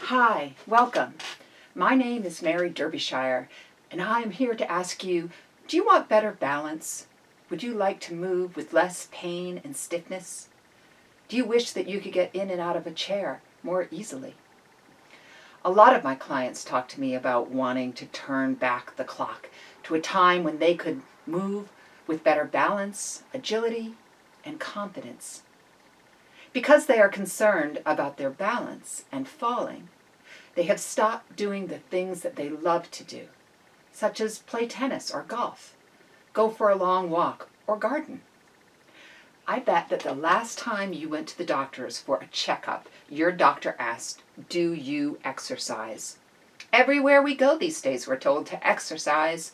Hi, welcome. My name is Mary Derbyshire, and I am here to ask you, do you want better balance? Would you like to move with less pain and stiffness? Do you wish that you could get in and out of a chair more easily? A lot of my clients talk to me about wanting to turn back the clock to a time when they could move with better balance, agility, and confidence. Because they are concerned about their balance and falling, they have stopped doing the things that they love to do, such as play tennis or golf, go for a long walk, or garden. I bet that the last time you went to the doctor's for a checkup, your doctor asked, "Do you exercise?" Everywhere we go these days, we're told to exercise.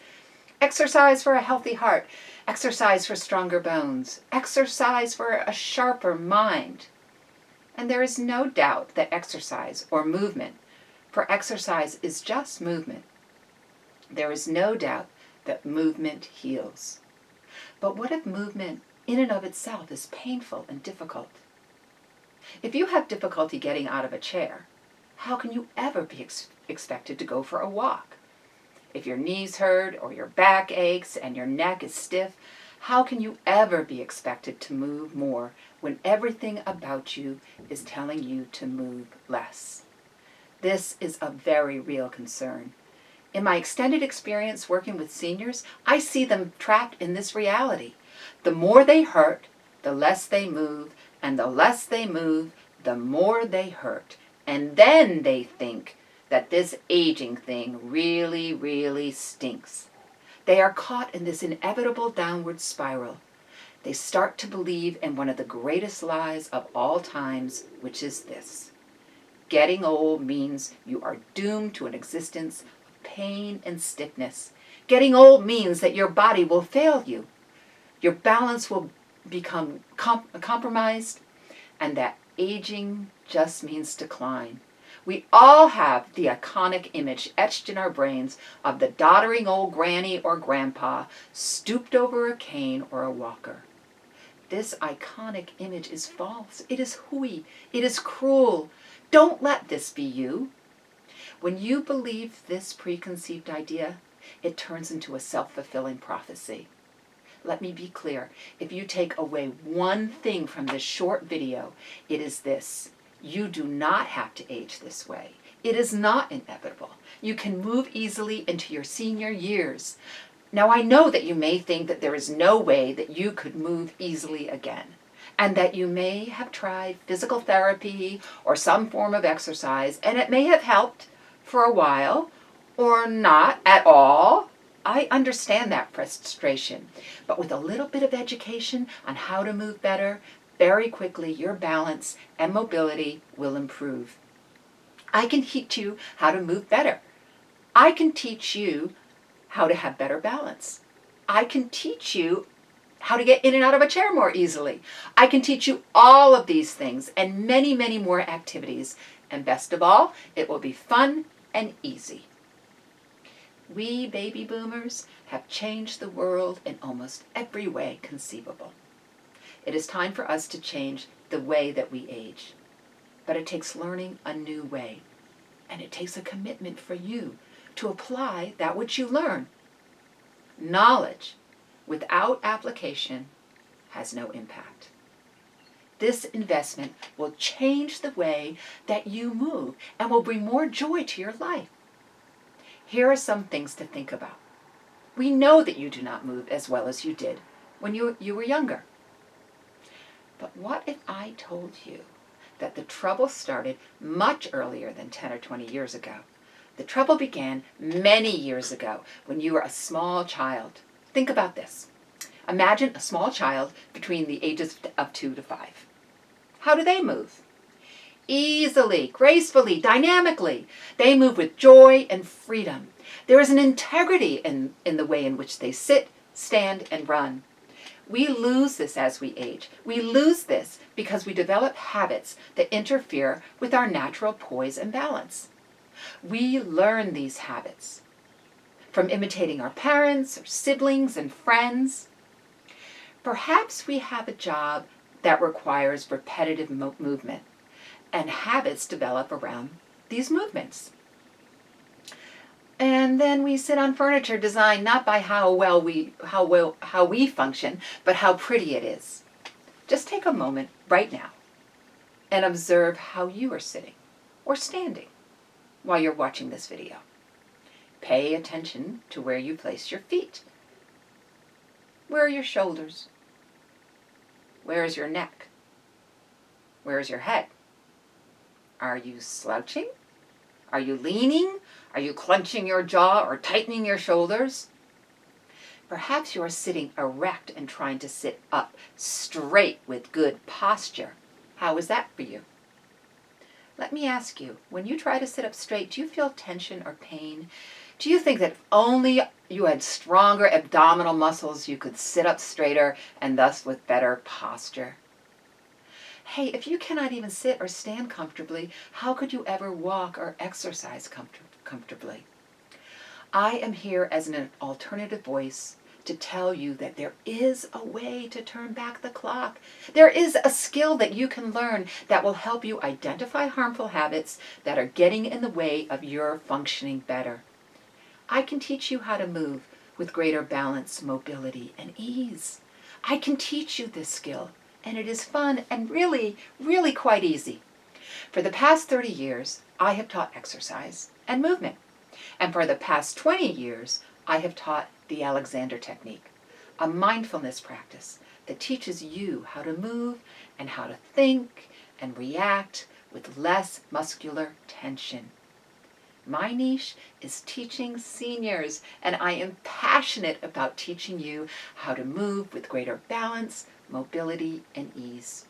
Exercise for a healthy heart, exercise for stronger bones, exercise for a sharper mind. And there is no doubt that exercise or movement, for exercise is just movement. There is no doubt that movement heals. But what if movement in and of itself is painful and difficult? If you have difficulty getting out of a chair, how can you ever be expected to go for a walk? If your knees hurt or your back aches and your neck is stiff, how can you ever be expected to move more when everything about you is telling you to move less? This is a very real concern. In my extended experience working with seniors, I see them trapped in this reality. The more they hurt, the less they move, and the less they move, the more they hurt. And then they think that this aging thing really, really stinks. They are caught in this inevitable downward spiral. They start to believe in one of the greatest lies of all times, which is this: getting old means you are doomed to an existence of pain and stiffness. Getting old means that your body will fail you. Your balance will become compromised, and that aging just means decline. We all have the iconic image etched in our brains of the doddering old granny or grandpa stooped over a cane or a walker. This iconic image is false. It is hooey. It is cruel. Don't let this be you. When you believe this preconceived idea, it turns into a self-fulfilling prophecy. Let me be clear. If you take away one thing from this short video, it is this: you do not have to age this way. It is not inevitable. You can move easily into your senior years. Now, I know that you may think that there is no way that you could move easily again, and that you may have tried physical therapy or some form of exercise, and it may have helped for a while or not at all. I understand that frustration, but with a little bit of education on how to move better, very quickly your balance and mobility will improve. I can teach you how to move better. I can teach you how to have better balance. I can teach you how to get in and out of a chair more easily. I can teach you all of these things and many, many more activities. And best of all, it will be fun and easy. We baby boomers have changed the world in almost every way conceivable. It is time for us to change the way that we age. But it takes learning a new way. And it takes a commitment for you to apply that which you learn. Knowledge without application has no impact. This investment will change the way that you move and will bring more joy to your life. Here are some things to think about. We know that you do not move as well as you did when you were younger. But what if I told you that the trouble started much earlier than 10 or 20 years ago? The trouble began many years ago when you were a small child. Think about this. Imagine a small child between the ages of 2 to 5. How do they move? Easily, gracefully, dynamically. They move with joy and freedom. There is an integrity in the way in which they sit, stand, and run. We lose this as we age. We lose this because we develop habits that interfere with our natural poise and balance. We learn these habits from imitating our parents, or siblings, and friends. Perhaps we have a job that requires repetitive movement, and habits develop around these movements. And then we sit on furniture designed not by how we function, but how pretty it is. Just take a moment right now and observe how you are sitting or standing while you're watching this video. Pay attention to where you place your feet. Where are your shoulders? Where is your neck? Where is your head? Are you slouching? Are you leaning? Are you clenching your jaw or tightening your shoulders? Perhaps you are sitting erect and trying to sit up straight with good posture. How is that for you? Let me ask you, when you try to sit up straight, do you feel tension or pain? Do you think that if only you had stronger abdominal muscles, you could sit up straighter and thus with better posture? Hey, if you cannot even sit or stand comfortably, how could you ever walk or exercise comfortably? I am here as an alternative voice to tell you that there is a way to turn back the clock. There is a skill that you can learn that will help you identify harmful habits that are getting in the way of your functioning better. I can teach you how to move with greater balance, mobility, and ease. I can teach you this skill, and it is fun and really, really quite easy. For the past 30 years, I have taught exercise and movement. And for the past 20 years, I have taught the Alexander Technique, a mindfulness practice that teaches you how to move and how to think and react with less muscular tension. My niche is teaching seniors, and I am passionate about teaching you how to move with greater balance, mobility, and ease.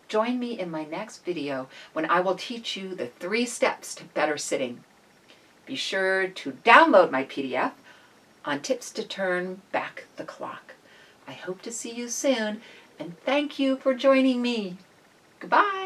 Join me in my next video when I will teach you the 3 steps to better sitting. Be sure to download my PDF on tips to turn back the clock. I hope to see you soon, and thank you for joining me. Goodbye.